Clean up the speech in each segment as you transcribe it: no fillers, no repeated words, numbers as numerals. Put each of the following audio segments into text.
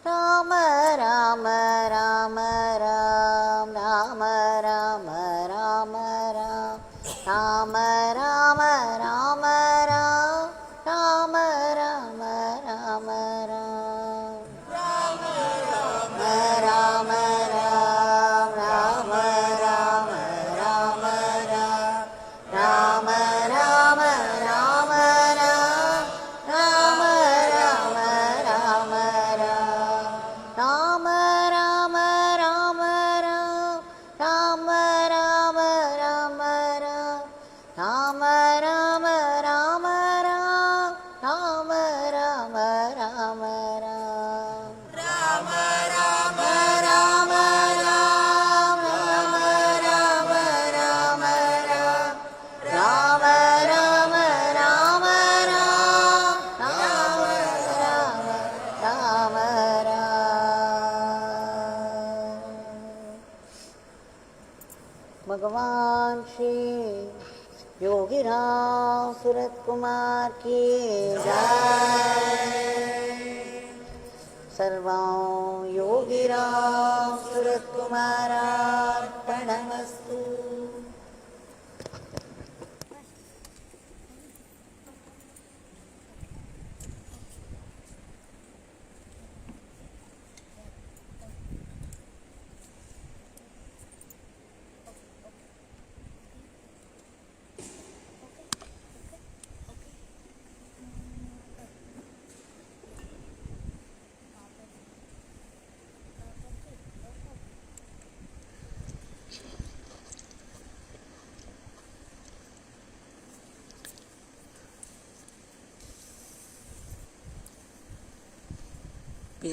Rama Rama Rama Ram, Rama Rama Rama Ram, Rama Rama Rama Ram, Rama Rama Rama Ram, Rama Rama Rama Ram, Rama Rama Rama Ram, Rama Rama Rama Ram, Rama Rama Rama Ram, Rama Rama Rama Ram, Rama Rama Rama Ram, Rama Rama Rama Ram, Rama Rama Rama Ram, Rama Rama Rama Ram, Rama Rama Rama Ram, Rama Rama Rama Ram, Rama Rama Rama Ram. Bhagwan Shri Yogi Ramsuratkumar ki jai. Sarvam Yogi Ramsuratkumar arpanamastu.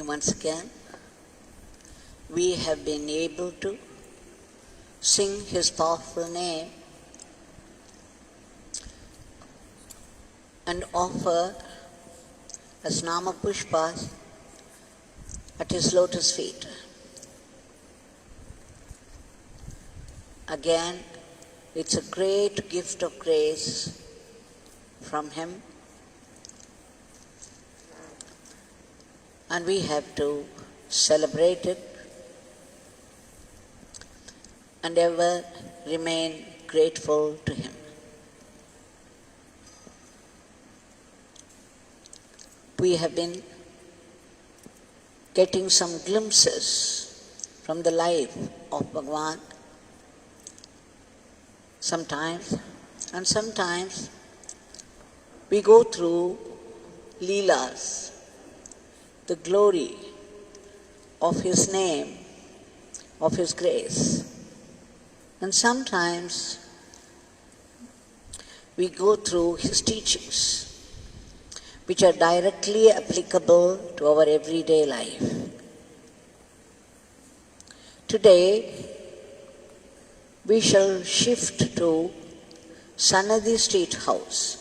Once again, we have been able to sing His powerful name and offer as Nama Pushpas at His lotus feet. Again, it's a great gift of grace from Him, and we have to celebrate it and ever remain grateful to Him. We have been getting some glimpses from the life of Bhagwan sometimes, and sometimes we go through Leelas, the glory of His name, of His grace. And sometimes we go through His teachings, which are directly applicable to our everyday life. Today, we shall shift to Sanadi Street House.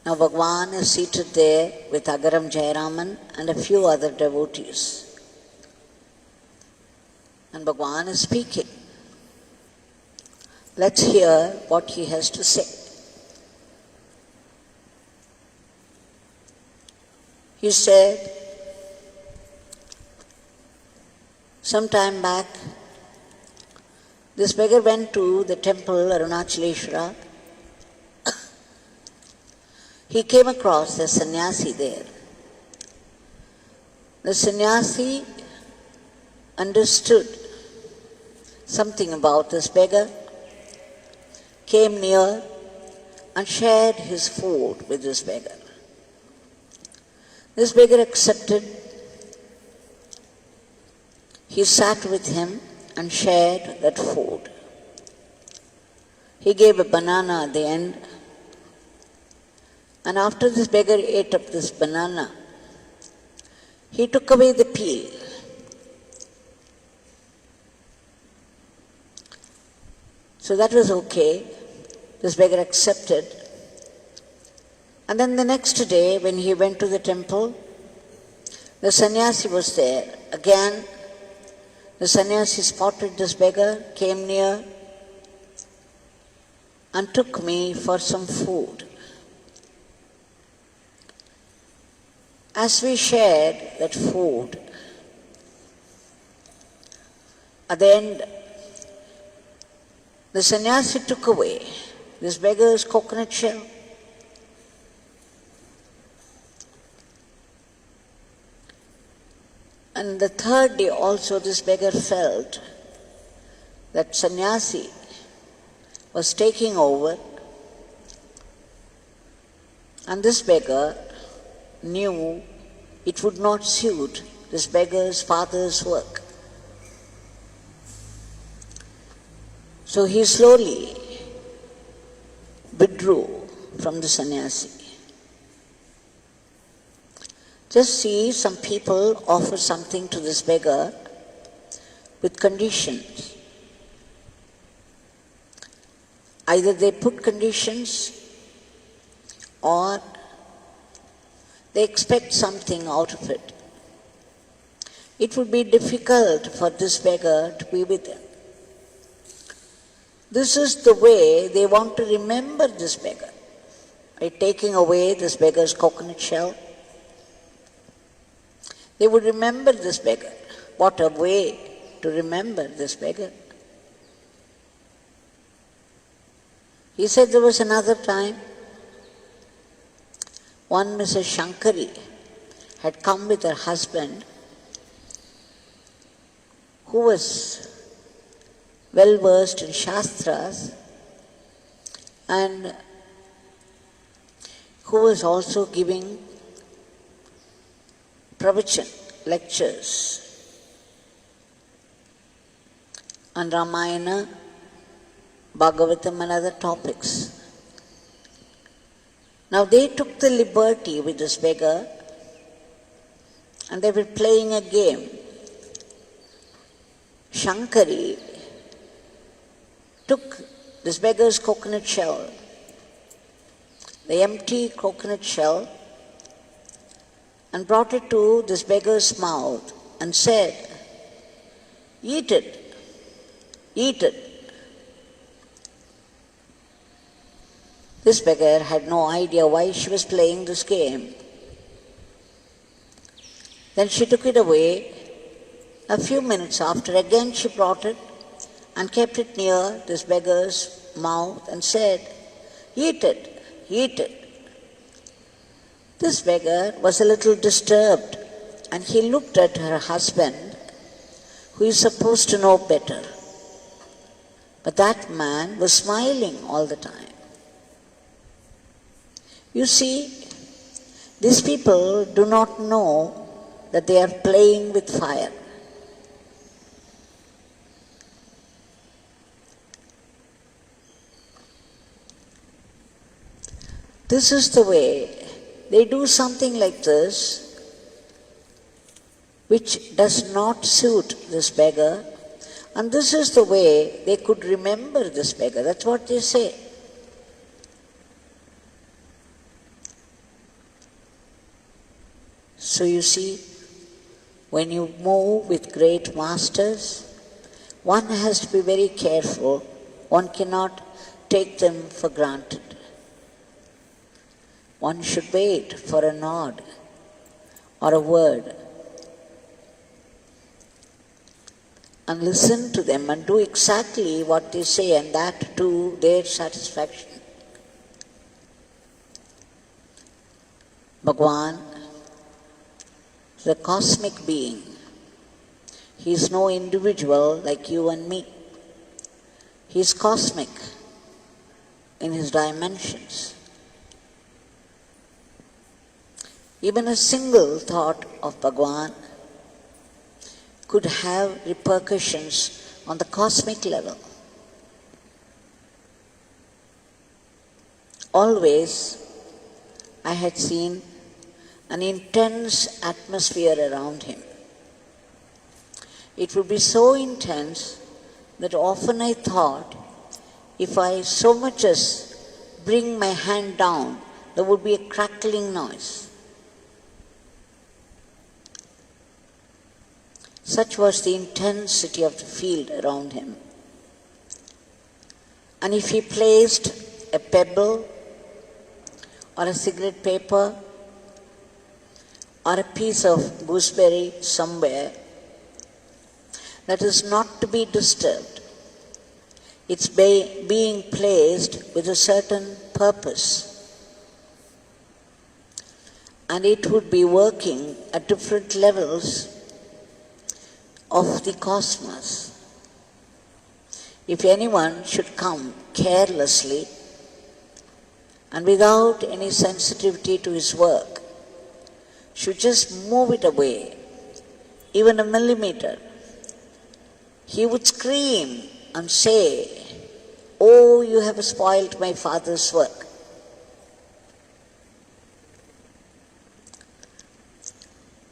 Now Bhagwan is seated there with Agaram Jayaraman and a few other devotees. And Bhagwan is speaking. Let's hear what he has to say. He said, some time back, this beggar went to the temple Arunachaleshwara. He came across a Sanyasi there. The Sanyasi understood something about this beggar, came near and shared his food with this beggar. This beggar accepted. He sat with him and shared that food. He gave a banana at the end. And after this beggar ate up this banana, he took away the peel. So that was okay. This beggar accepted. And then the next day, when he went to the temple, the sannyasi was there. Again, the sannyasi spotted this beggar, came near, and took me for some food. As we shared that food, at the end, the sannyasi took away this beggar's coconut shell. And the third day also this beggar felt that sannyasi was taking over, and this beggar knew it would not suit this beggar's father's work. So he slowly withdrew from the sannyasi. Just see, some people offer something to this beggar with conditions. Either they put conditions or they expect something out of it. It would be difficult for this beggar to be with them. This is the way they want to remember this beggar, by taking away this beggar's coconut shell. They would remember this beggar. What a way to remember this beggar. He said there was another time, one Mrs. Shankari had come with her husband, who was well versed in Shastras and who was also giving pravachan, lectures on Ramayana, Bhagavatam and other topics. Now they took the liberty with this beggar and they were playing a game. Shankari took this beggar's coconut shell, the empty coconut shell, and brought it to this beggar's mouth and said, "Eat it, eat it." This beggar had no idea why she was playing this game. Then she took it away. A few minutes after, again she brought it and kept it near this beggar's mouth and said, "Eat it, eat it." This beggar was a little disturbed and he looked at her husband, who is supposed to know better. But that man was smiling all the time. You see, these people do not know that they are playing with fire. This is the way they do something like this, which does not suit this beggar, and this is the way they could remember this beggar. That's what they say. So you see, when you move with great masters, one has to be very careful. One cannot take them for granted. One should wait for a nod or a word and listen to them and do exactly what they say, and that to their satisfaction. Bhagwan, the cosmic being, he is no individual like you and me. He is cosmic in his dimensions. Even a single thought of Bhagwan could have repercussions on the cosmic level. Always I had seen an intense atmosphere around him. It would be so intense that often I thought, if I so much as bring my hand down, there would be a crackling noise. Such was the intensity of the field around him. And if he placed a pebble or a cigarette paper or a piece of gooseberry somewhere that is not to be disturbed. It's being placed with a certain purpose. And it would be working at different levels of the cosmos. If anyone should come carelessly and without any sensitivity to his work, should just move it away, even a millimeter, he would scream and say, "Oh, you have spoiled my father's work."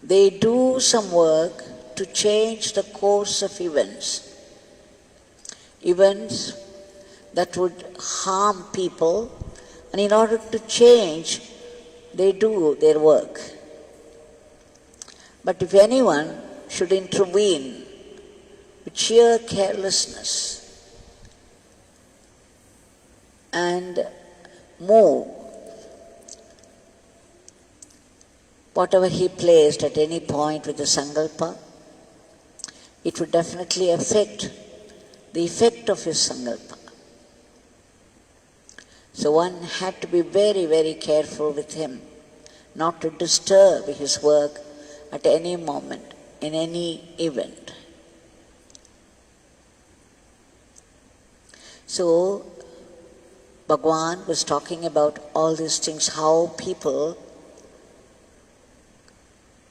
They do some work to change the course of events that would harm people, and in order to change, they do their work. But if anyone should intervene with sheer carelessness and move whatever he placed at any point with the sankalpa, it would definitely affect the effect of his sankalpa. So one had to be very, very careful with him, not to disturb his work at any moment, in any event. So, Bhagwan was talking about all these things, how people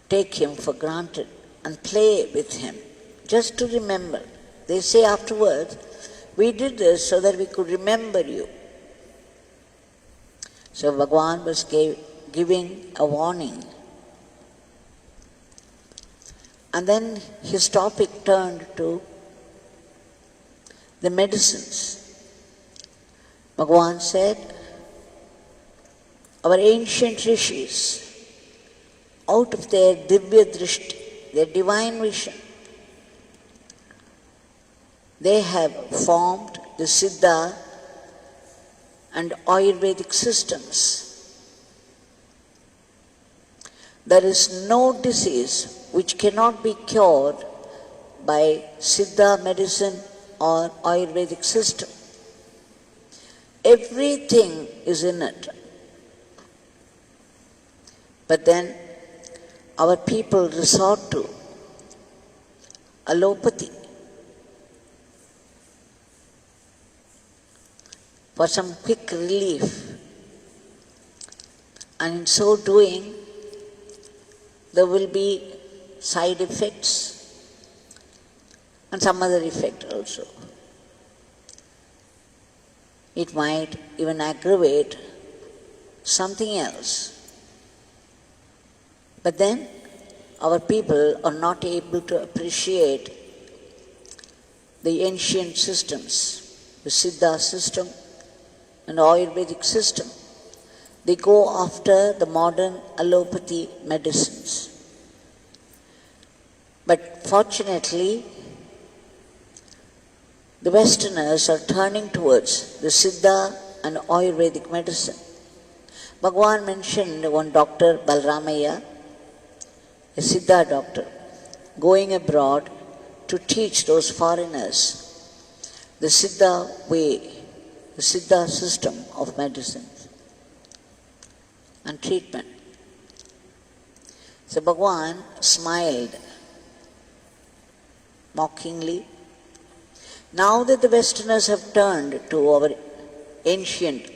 take him for granted and play with him, just to remember. They say afterwards, "We did this so that we could remember you." So Bhagwan was giving a warning. And then his topic turned to the medicines. Bhagwan said, our ancient rishis, out of their divya drishti, their divine vision, they have formed the Siddha and Ayurvedic systems. There is no disease which cannot be cured by Siddha medicine or Ayurvedic system. Everything is in it. But then our people resort to allopathy for some quick relief, and in so doing there will be side effects and some other effect also. It might even aggravate something else. But then our people are not able to appreciate the ancient systems, the Siddha system and Ayurvedic system. They go after the modern allopathy medicines. But fortunately, the Westerners are turning towards the Siddha and Ayurvedic medicine. Bhagwan mentioned one doctor, Balramaya, a Siddha doctor, going abroad to teach those foreigners the Siddha way, the Siddha system of medicine and treatment. So Bhagwan smiled mockingly. Now that the Westerners have turned to our ancient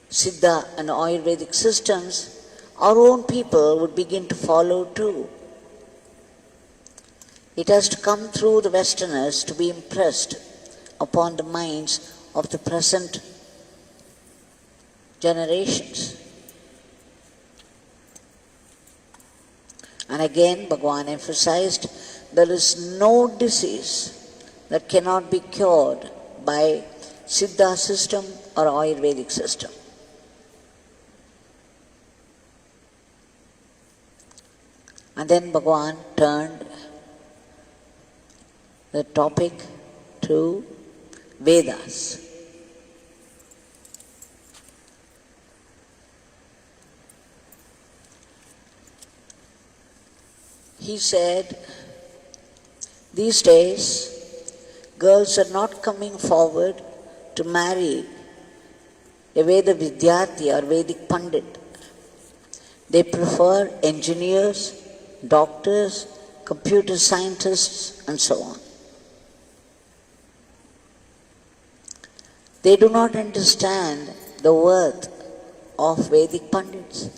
Siddha and Ayurvedic systems, our own people would begin to follow too. It has to come through the Westerners to be impressed upon the minds of the present generations. And again, Bhagwan emphasized, there is no disease that cannot be cured by Siddha system or Ayurvedic system. And then Bhagwan turned the topic to Vedas. he said, these days, girls are not coming forward to marry a Veda Vidyarthi or Vedic Pandit. They prefer engineers, doctors, computer scientists, and so on. They do not understand the worth of Vedic Pandits.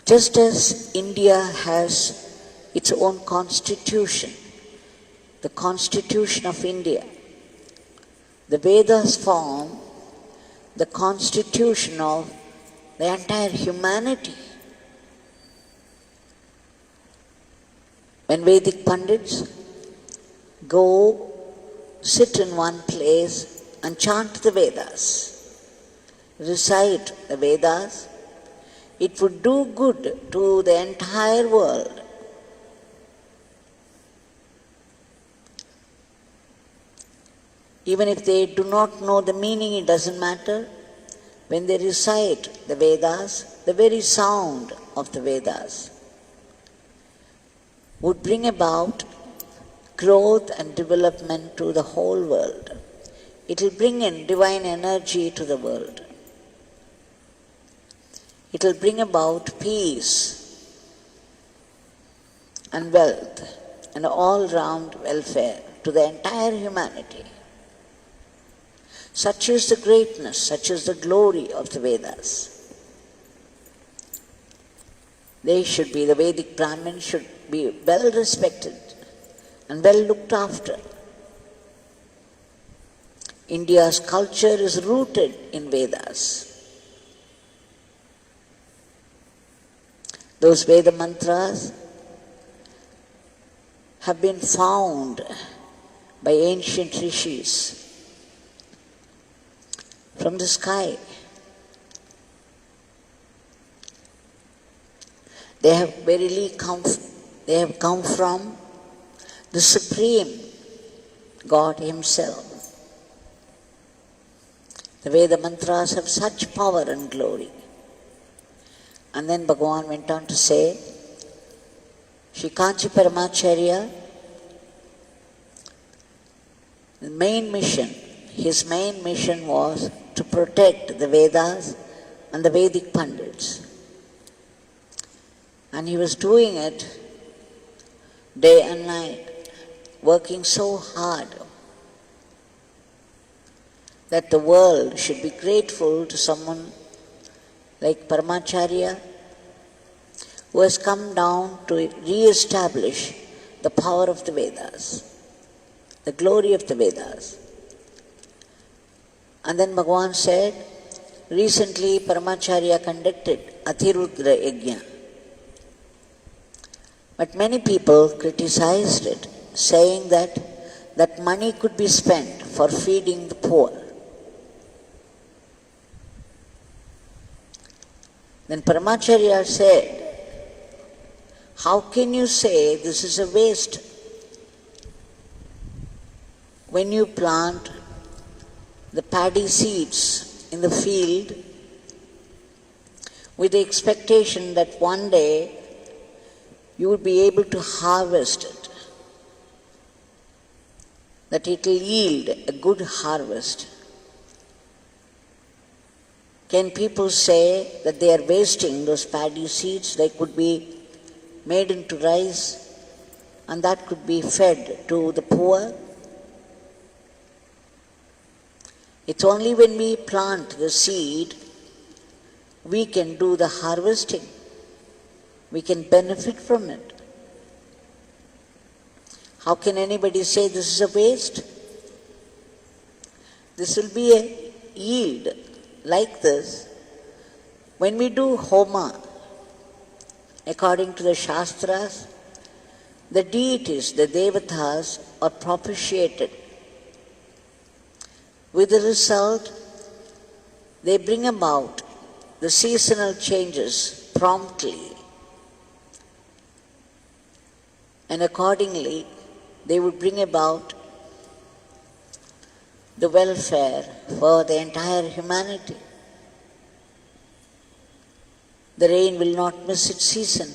Just as India has its own constitution, the Constitution of India, the Vedas form the constitution of the entire humanity. When Vedic Pandits go sit in one place and chant the Vedas, recite the Vedas, it would do good to the entire world. Even if they do not know the meaning, it doesn't matter. When they recite the Vedas, the very sound of the Vedas would bring about growth and development to the whole world. It will bring in divine energy to the world. It will bring about peace and wealth and all-round welfare to the entire humanity. Such is the greatness, such is the glory of the Vedas. They should be, the Vedic Brahmins should be well respected and well looked after. India's culture is rooted in Vedas. Those Veda mantras have been found by ancient rishis from the sky. They have verily come from the Supreme God Himself. The Veda mantras have such power and glory. And then Bhagavan went on to say, Shri Kanchi Paramacharya, the main mission, his main mission was to protect the Vedas and the Vedic Pandits. And he was doing it day and night, working so hard that the world should be grateful to someone like Paramacharya, who has come down to re-establish the power of the Vedas, the glory of the Vedas. And then Bhagavan said, recently Paramacharya conducted Atirudra Yajna. But many people criticized it, saying that money could be spent for feeding the poor. Then Paramacharya said, how can you say this is a waste? When you plant the paddy seeds in the field with the expectation that one day you will be able to harvest it, that it will yield a good harvest. Can people say that they are wasting those paddy seeds? They could be made into rice and that could be fed to the poor? It's only when we plant the seed we can do the harvesting. We can benefit from it. How can anybody say this is a waste? This will be a yield like this. When we do Homa, according to the Shastras, the deities, the devatas, are propitiated. With the result, they bring about the seasonal changes promptly. And accordingly, they would bring about the welfare for the entire humanity. The rain will not miss its season.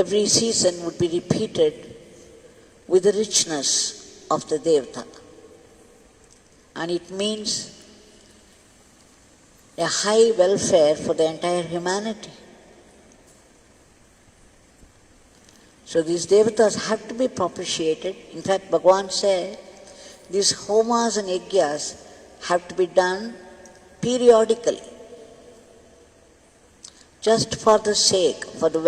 every season would be repeated with the richness of the Devata. And it means a high welfare for the entire humanity. So these devatas have to be propitiated. In fact, Bhagwan said, these homas and yagnas have to be done periodically, just for the sake, for the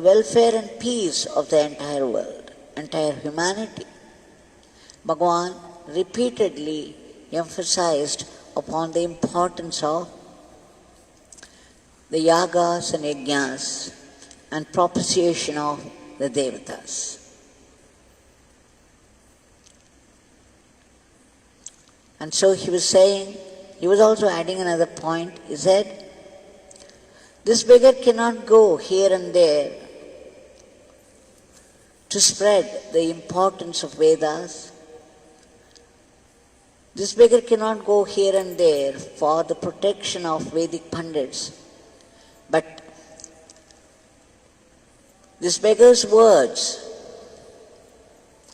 welfare and peace of the entire world, entire humanity. Bhagwan repeatedly emphasized upon the importance of the yagas and yagnas and propitiation of the devatas. And so he was saying, he was also adding another point. He said, this beggar cannot go here and there to spread the importance of Vedas. This beggar cannot go here and there for the protection of Vedic Pandits. But this beggar's words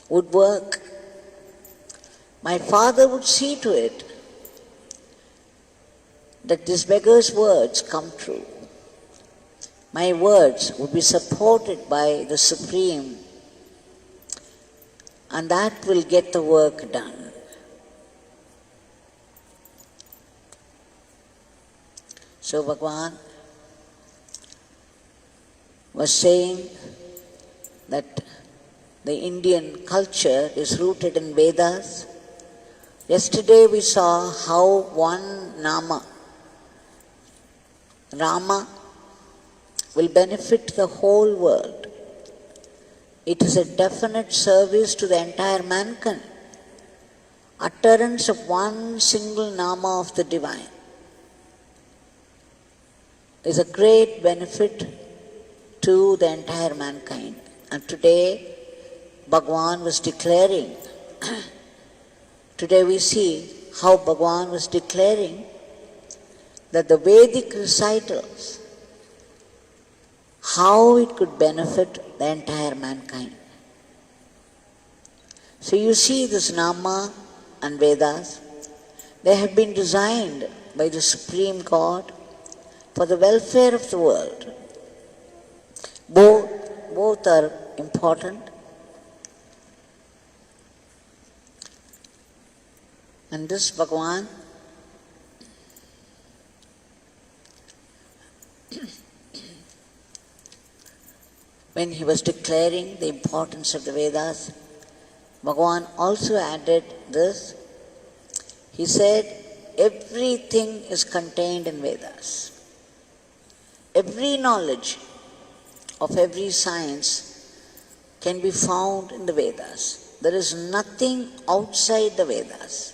would work. My father would see to it that this beggar's words come true. My words would be supported by the Supreme, and that will get the work done. So Bhagwan was saying that the Indian culture is rooted in Vedas. Yesterday we saw how one Nama, Rama, will benefit the whole world. It is a definite service to the entire mankind. Utterance of one single Nama of the Divine is a great benefit to the entire mankind. And today, Bhagwan was declaring, today we see how Bhagwan was declaring that the Vedic recitals, how it could benefit the entire mankind. So you see this Nama and Vedas, they have been designed by the Supreme God for the welfare of the world. Both are important. And this Bhagwan when he was declaring the importance of the Vedas, Bhagwan also added this. He said, everything is contained in Vedas. Every knowledge of every science can be found in the Vedas. There is nothing outside the Vedas.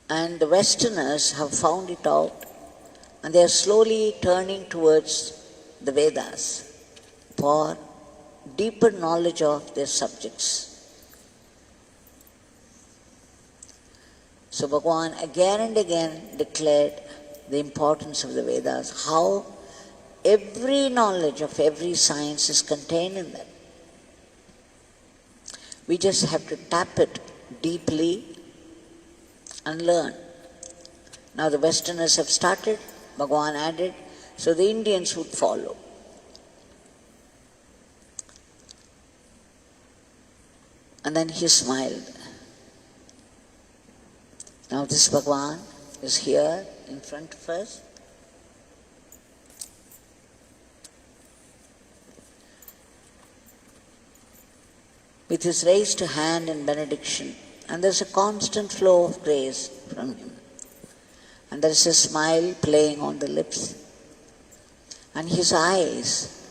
And the Westerners have found it out, and they are slowly turning towards the Vedas for deeper knowledge of their subjects. So Bhagwan again and again declared the importance of the Vedas, how every knowledge of every science is contained in them. We just have to tap it deeply and learn. Now the Westerners have started, Bhagwan added, so the Indians would follow. And then he smiled. Now this Bhagwan is here in front of us. With his raised hand in benediction, and there's a constant flow of grace from him. And there is a smile playing on the lips. And his eyes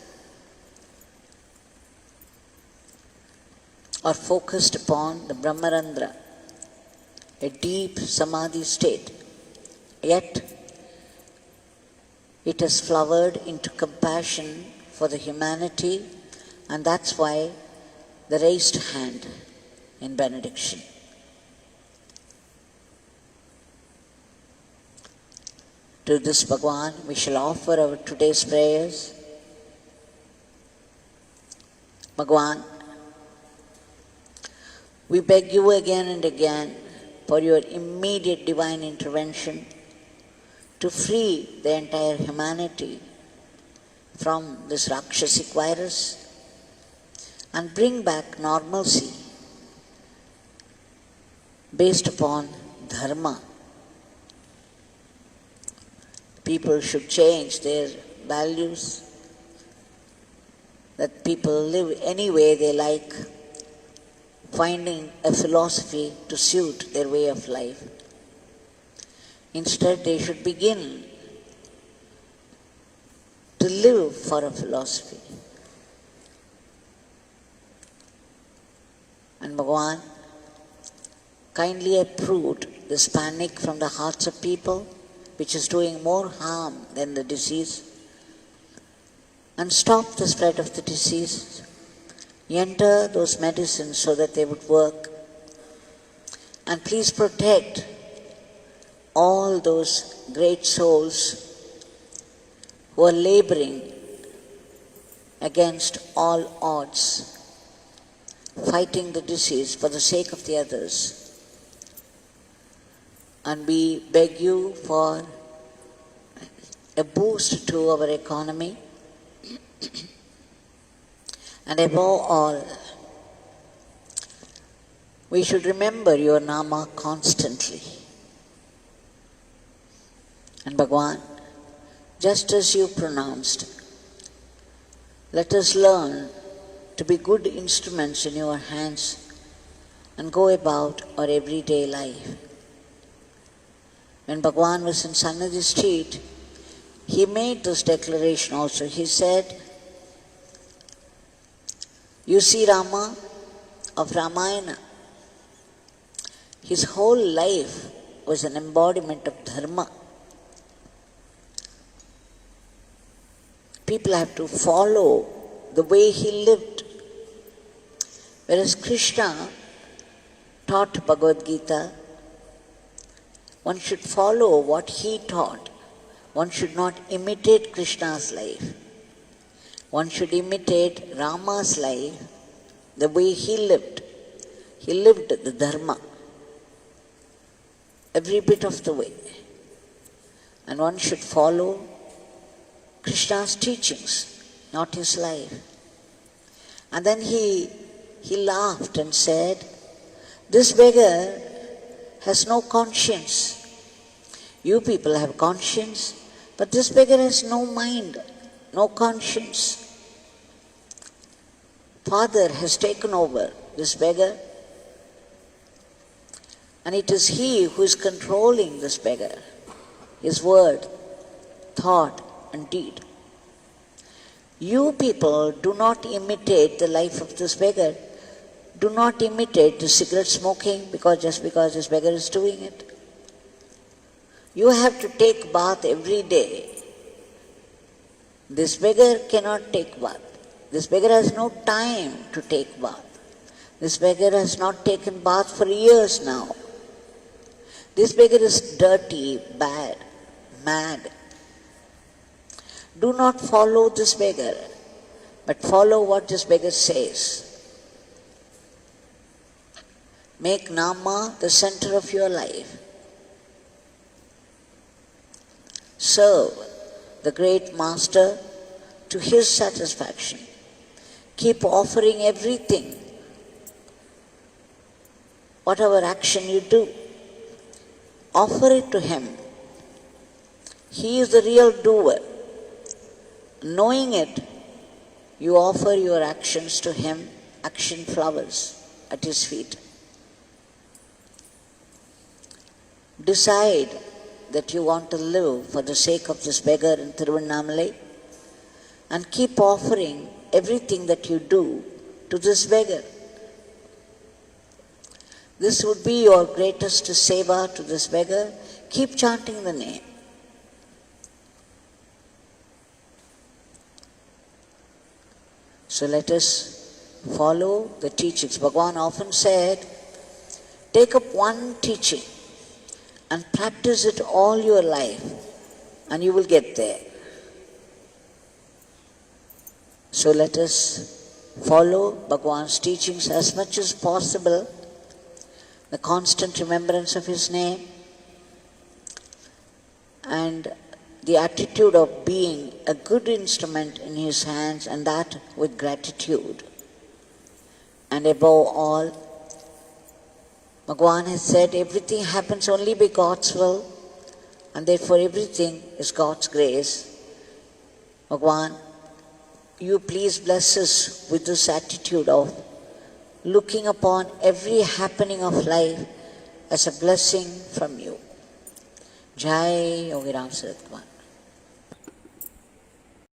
are focused upon the Brahmarandra, a deep samadhi state. Yet, it has flowered into compassion for the humanity, and that's why the raised hand in benediction. to this Bhagwan, we shall offer our today's prayers. Bhagwan, we beg you again and again for your immediate divine intervention to free the entire humanity from this Rakshasic virus and bring back normalcy based upon dharma. People should change their values, that people live any way they like, finding a philosophy to suit their way of life. Instead, they should begin to live for a philosophy. And Bhagwan kindly uproot this panic from the hearts of people, which is doing more harm than the disease, and stop the spread of the disease. Enter those medicines so that they would work. And please protect all those great souls who are laboring against all odds, fighting the disease for the sake of the others. And we beg you for a boost to our economy. And above all, we should remember your Nama constantly. And Bhagwan, just as you pronounced, let us learn to be good instruments in your hands and go about our everyday life. When Bhagwan was in Sannidhi street, he made this declaration also. He said, you see Rama of Ramayana, his whole life was an embodiment of dharma. People have to follow the way he lived. Whereas Krishna taught Bhagavad Gita, one should follow what he taught. One should not imitate Krishna's life. One should imitate Rama's life, the way he lived. He lived the dharma, every bit of the way. And one should follow Krishna's teachings, not his life. And then he laughed and said, this beggar has no conscience. You people have conscience, but this beggar has no mind, no conscience. Father has taken over this beggar, and it is he who is controlling this beggar, his word, thought, and deed. You people do not imitate the life of this beggar. Do not imitate the cigarette smoking just because this beggar is doing it. You have to take bath every day. This beggar cannot take bath. This beggar has no time to take bath. This beggar has not taken bath for years now. This beggar is dirty, bad, mad. Do not follow this beggar, but follow what this beggar says. Make Nama the center of your life. Serve the great master to his satisfaction. Keep offering everything. Whatever action you do, offer it to him. He is the real doer. Knowing it, you offer your actions to him, action flowers at his feet. Decide that you want to live for the sake of this beggar in Tiruvannamalai, and keep offering everything that you do to this beggar. This would be your greatest seva to this beggar. Keep chanting the name. So let us follow the teachings. Bhagwan often said, take up one teaching and practice it all your life. and you will get there. So let us follow Bhagwan's teachings as much as possible, the constant remembrance of his name, and the attitude of being a good instrument in his hands, and that with gratitude. And above all, Bhagwan has said everything happens only by God's will, and therefore everything is God's grace. Bhagwan, you please bless us with this attitude of looking upon every happening of life as a blessing from you. Jai Yogi Ramsuratkumar.